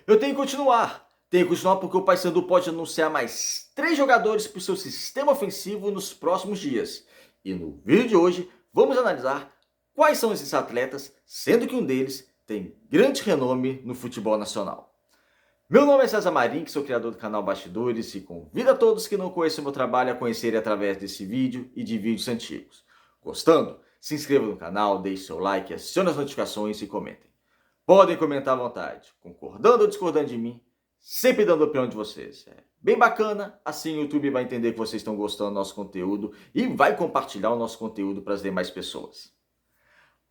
Eu tenho que continuar. Tenho que continuar porque o Paysandu pode anunciar mais 3 jogadores para o seu sistema ofensivo nos próximos dias. E no vídeo de hoje, vamos analisar quais são esses atletas, sendo que um deles tem grande renome no futebol nacional. Meu nome é César Marim, que sou criador do canal Bastidores e convido a todos que não conhecem o meu trabalho a conhecerem através desse vídeo e de vídeos antigos. Gostando? Se inscreva no canal, deixe seu like, acione as notificações e comentem. Podem comentar à vontade, concordando ou discordando de mim, sempre dando a opinião de vocês. É bem bacana, assim o YouTube vai entender que vocês estão gostando do nosso conteúdo e vai compartilhar o nosso conteúdo para as demais pessoas.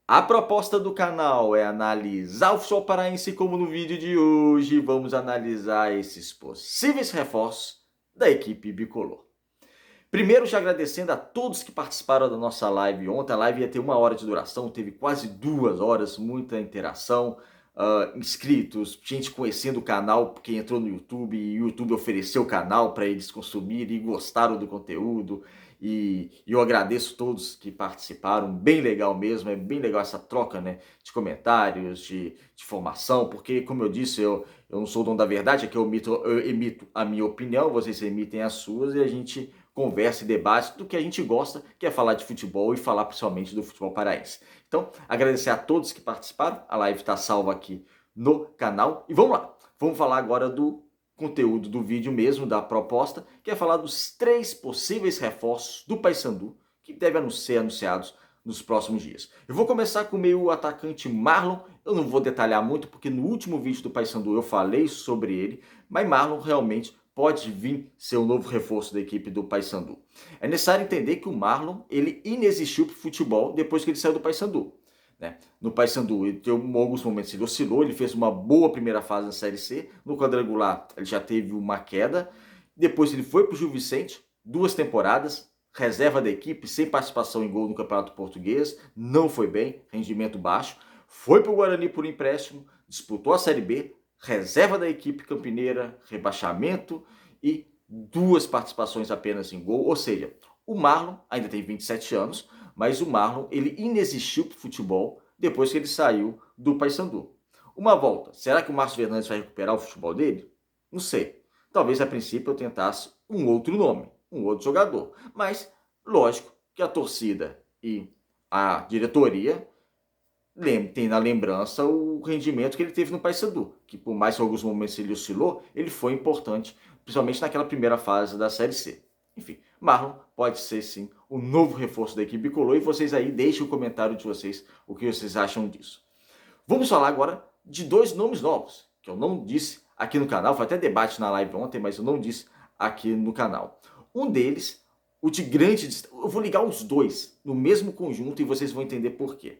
A proposta do canal é analisar o futebol paraense, como no vídeo de hoje vamos analisar esses possíveis reforços da equipe bicolor. Primeiro, já agradecendo a todos que participaram da nossa live ontem. A live ia ter 1 hora de duração, teve quase 2 horas, muita interação, inscritos, gente conhecendo o canal, porque entrou no YouTube e o YouTube ofereceu o canal para eles consumirem e gostaram do conteúdo. E eu agradeço todos que participaram, bem legal mesmo, é bem legal essa troca, né, de comentários, de informação, porque, como eu disse, eu não sou o dono da verdade, aqui eu emito a minha opinião, vocês emitem as suas e a gente conversa e debate do que a gente gosta, que é falar de futebol e falar principalmente do futebol paraense. Então, agradecer a todos que participaram, a live está salva aqui no canal e vamos lá, vamos falar agora do conteúdo do vídeo mesmo, da proposta, que é falar dos 3 possíveis reforços do Paysandu que devem ser anunciados nos próximos dias. Eu vou começar com o meu atacante Marlon. Eu não vou detalhar muito porque no último vídeo do Paysandu eu falei sobre ele, mas Marlon realmente pode vir ser o novo reforço da equipe do Paysandu. É necessário entender que o Marlon ele inexistiu para o futebol depois que ele saiu do Paysandu. Né? No Paysandu, ele teve alguns momentos ele oscilou, ele fez uma boa primeira fase na Série C, no quadrangular ele já teve uma queda, depois ele foi para o Gil Vicente, 2 temporadas, reserva da equipe, sem participação em gol no Campeonato Português, não foi bem, rendimento baixo, foi para o Guarani por empréstimo, disputou a Série B, reserva da equipe campineira, rebaixamento e 2 participações apenas em gol, ou seja, o Marlon ainda tem 27 anos, mas o Marlon ele inexistiu para o futebol depois que ele saiu do Paysandu. Uma volta, será que o Márcio Fernandes vai recuperar o futebol dele? Não sei. Talvez a princípio eu tentasse um outro nome, um outro jogador. Mas, lógico que a torcida e a diretoria tem na lembrança o rendimento que ele teve no Paysandu, que por mais que em alguns momentos ele oscilou, ele foi importante, principalmente naquela primeira fase da Série C. Enfim, Marlon pode ser sim o novo reforço da equipe bicolor e vocês aí deixem o comentário de vocês o que vocês acham disso. Vamos falar agora de 2 nomes novos, que eu não disse aqui no canal, foi até debate na live ontem, mas eu não disse aqui no canal. Um deles, o de grande destaque, eu vou ligar os 2 no mesmo conjunto e vocês vão entender por quê.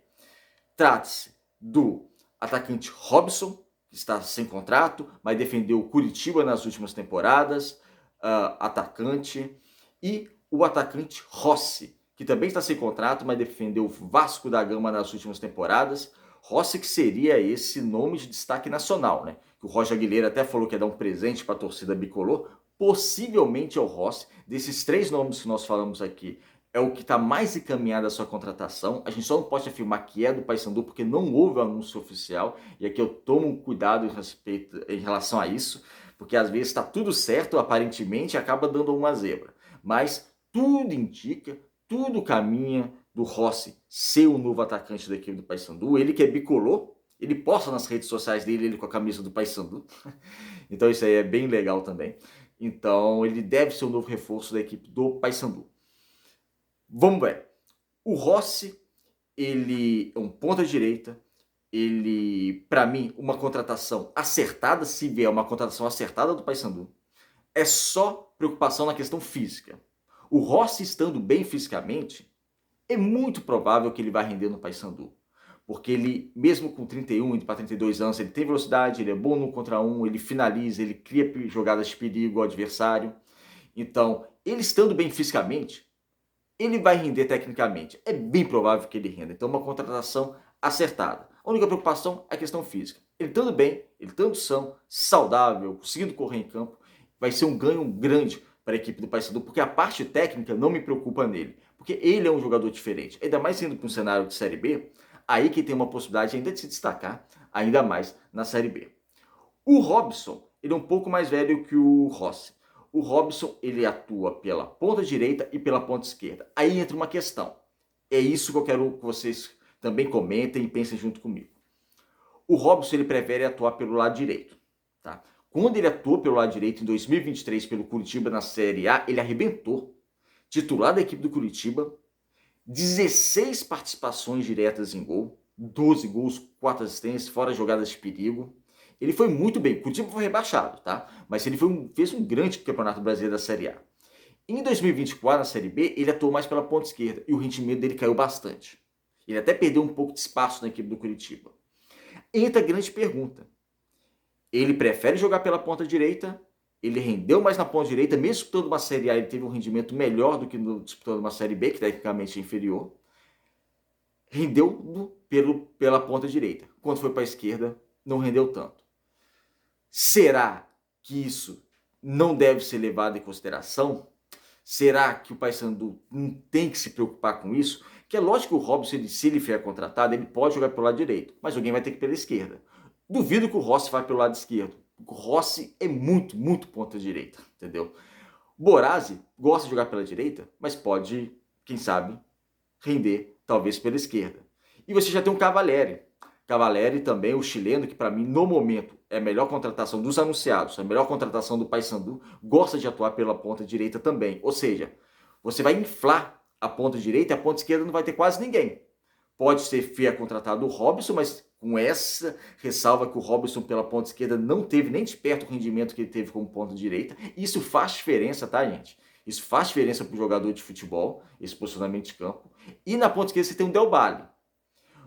Trata-se do atacante Robson, que está sem contrato, mas defendeu o Curitiba nas últimas temporadas, atacante, e o atacante Rossi, que também está sem contrato, mas defendeu o Vasco da Gama nas últimas temporadas. Rossi que seria esse nome de destaque nacional, né? Que o Roger Aguilera até falou que ia dar um presente para a torcida bicolor. Possivelmente é o Rossi. Desses 3 nomes que nós falamos aqui, é o que está mais encaminhado a sua contratação. A gente só não pode afirmar que é do Paysandu porque não houve o anúncio oficial. E aqui eu tomo cuidado em relação a isso, porque às vezes está tudo certo, aparentemente acaba dando uma zebra. Mas tudo indica, tudo caminha do Rossi ser o novo atacante da equipe do Paysandu. Ele que é bicolor, ele posta nas redes sociais dele ele com a camisa do Paysandu. Então isso aí é bem legal também. Então ele deve ser o novo reforço da equipe do Paysandu. Vamos ver. O Rossi, ele é um ponta-direita. Ele, para mim, uma contratação acertada, se vier uma contratação acertada do Paysandu. É só preocupação na questão física. O Rossi estando bem fisicamente, é muito provável que ele vai render no Paysandu. Porque ele, mesmo com 31, indo para 32 anos, ele tem velocidade, ele é bom no contra um, ele finaliza, ele cria jogadas de perigo ao adversário. Então, ele estando bem fisicamente, ele vai render tecnicamente. É bem provável que ele renda. Então, uma contratação acertada. A única preocupação é a questão física. Ele estando bem, ele estando são, saudável, conseguindo correr em campo, vai ser um ganho grande para a equipe do Paysandu, porque a parte técnica não me preocupa nele, porque ele é um jogador diferente. Ainda mais sendo para um cenário de Série B, aí que tem uma possibilidade ainda de se destacar, ainda mais na Série B. O Robson, ele é um pouco mais velho que o Rossi. O Robson, ele atua pela ponta direita e pela ponta esquerda. Aí entra uma questão. É isso que eu quero que vocês também comentem e pensem junto comigo. O Robson, ele prefere atuar pelo lado direito, tá? Quando ele atuou pelo lado direito em 2023 pelo Curitiba na Série A, ele arrebentou. Titular da equipe do Curitiba, 16 participações diretas em gol, 12 gols, 4 assistências, fora jogadas de perigo. Ele foi muito bem. O Curitiba foi rebaixado, tá? Mas ele fez um grande campeonato brasileiro da Série A. Em 2024, na Série B, ele atuou mais pela ponta esquerda e o rendimento dele caiu bastante. Ele até perdeu um pouco de espaço na equipe do Curitiba. Entra a grande pergunta. Ele prefere jogar pela ponta direita? Ele rendeu mais na ponta direita, mesmo disputando uma Série A, ele teve um rendimento melhor do que disputando uma Série B, que tecnicamente é inferior. Rendeu pela ponta direita. Quando foi para a esquerda, não rendeu tanto. Será que isso não deve ser levado em consideração? Será que o Paysandu não tem que se preocupar com isso? Que é lógico que o Robson, se ele vier contratado, ele pode jogar pelo lado direito, mas alguém vai ter que ir pela esquerda. Duvido que o Rossi vá pelo lado esquerdo. O Rossi é muito ponta direita, entendeu? Borazzi gosta de jogar pela direita, mas pode, quem sabe, render talvez pela esquerda. E você já tem um Cavalieri. Cavalieri também, o chileno, que para mim, no momento, é a melhor contratação dos anunciados, a melhor contratação do Paysandu, gosta de atuar pela ponta direita também. Ou seja, você vai inflar a ponta direita e a ponta esquerda não vai ter quase ninguém. Pode ser contratado o Robson, mas com essa ressalva que o Robson pela ponta esquerda não teve nem de perto o rendimento que ele teve como ponta direita. Isso faz diferença, tá, gente? Isso faz diferença para o jogador de futebol, esse posicionamento de campo. E na ponta esquerda você tem o Del Valle.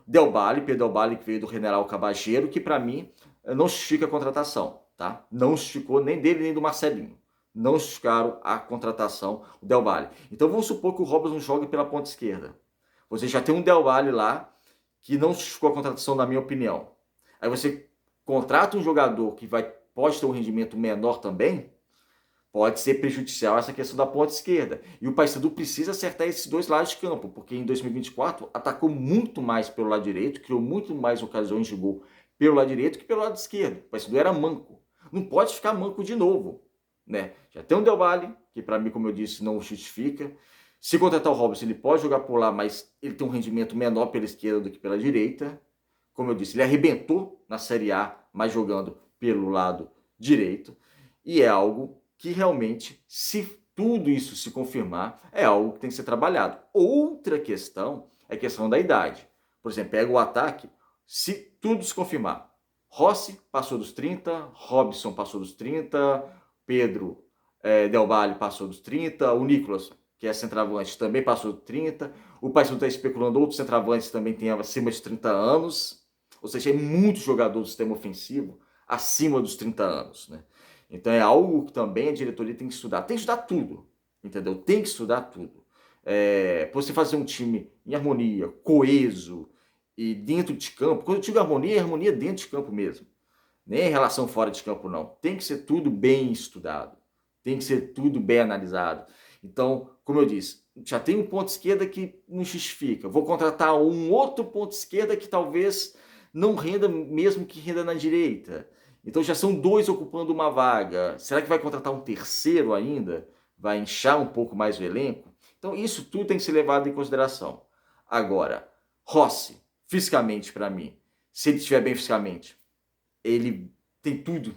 Pedro Del Valle, que veio do General Cabageiro, que para mim não justifica a contratação, tá? Não justificou nem dele nem do Marcelinho. Não justificaram a contratação do Del Valle. Então vamos supor que o Robson jogue pela ponta esquerda. Você já tem um Del Valle lá que não justificou a contratação, na minha opinião. Aí você contrata um jogador que pode ter um rendimento menor também, pode ser prejudicial essa questão da ponta esquerda. E o Paysandu precisa acertar esses dois lados de campo, porque em 2024 atacou muito mais pelo lado direito, criou muito mais ocasiões de gol pelo lado direito que pelo lado esquerdo. O Paysandu era manco. Não pode ficar manco de novo, né? Já tem um Del Valle, que para mim, como eu disse, não justifica. Se contratar o Robson, ele pode jogar por lá, mas ele tem um rendimento menor pela esquerda do que pela direita. Como eu disse, ele arrebentou na Série A, mas jogando pelo lado direito. E é algo que realmente, se tudo isso se confirmar, é algo que tem que ser trabalhado. Outra questão é a questão da idade. Por exemplo, pega o ataque, se tudo se confirmar. Rossi passou dos 30, Robson passou dos 30, Pedro Del Valle passou dos 30, o Nicolas, que é centroavante, também passou dos 30. O Paysandu está especulando outros centroavantes também têm acima de 30 anos. Ou seja, é muito jogador do sistema ofensivo acima dos 30 anos, né? Então é algo que também a diretoria tem que estudar. Tem que estudar tudo, entendeu? Tem que estudar tudo. Para você fazer um time em harmonia, coeso e dentro de campo. Quando eu digo harmonia, é harmonia dentro de campo mesmo. Nem em relação fora de campo, não. Tem que ser tudo bem estudado. Tem que ser tudo bem analisado. Então, como eu disse, já tem um ponto esquerda que não justifica. Vou contratar um outro ponto esquerda que talvez não renda, mesmo que renda na direita. Então já são dois ocupando uma vaga. Será que vai contratar um terceiro ainda? Vai inchar um pouco mais o elenco? Então isso tudo tem que ser levado em consideração. Agora, Rossi, fisicamente para mim, se ele estiver bem fisicamente, ele tem tudo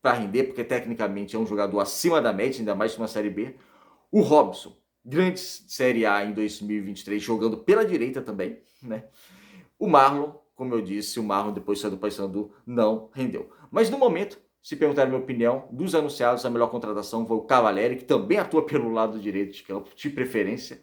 para render, porque tecnicamente é um jogador acima da média, ainda mais numa Série B. O Robson, grande Série A em 2023, jogando pela direita também, né? O Marlon, como eu disse, o Marlon depois de sair do Paysandu não rendeu. Mas no momento, se perguntarem a minha opinião, dos anunciados, a melhor contratação foi o Cavalieri, que também atua pelo lado direito de campo, de preferência.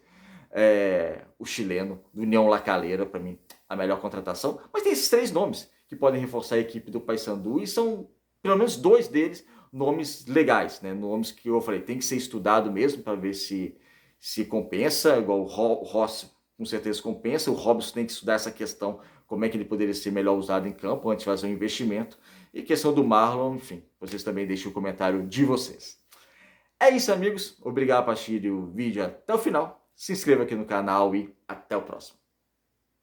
O chileno, do União La Calera, para mim, a melhor contratação. Mas tem esses três nomes que podem reforçar a equipe do Paysandu e são, pelo menos dois deles, nomes legais, né? Nomes que eu falei, tem que ser estudado mesmo para ver se compensa, igual o Rossi com certeza compensa. O Robson tem que estudar essa questão, como é que ele poderia ser melhor usado em campo antes de fazer um investimento. E questão do Marlon, enfim, vocês também deixem o comentário de vocês. É isso, amigos. Obrigado por assistir o vídeo até o final. Se inscreva aqui no canal e até o próximo.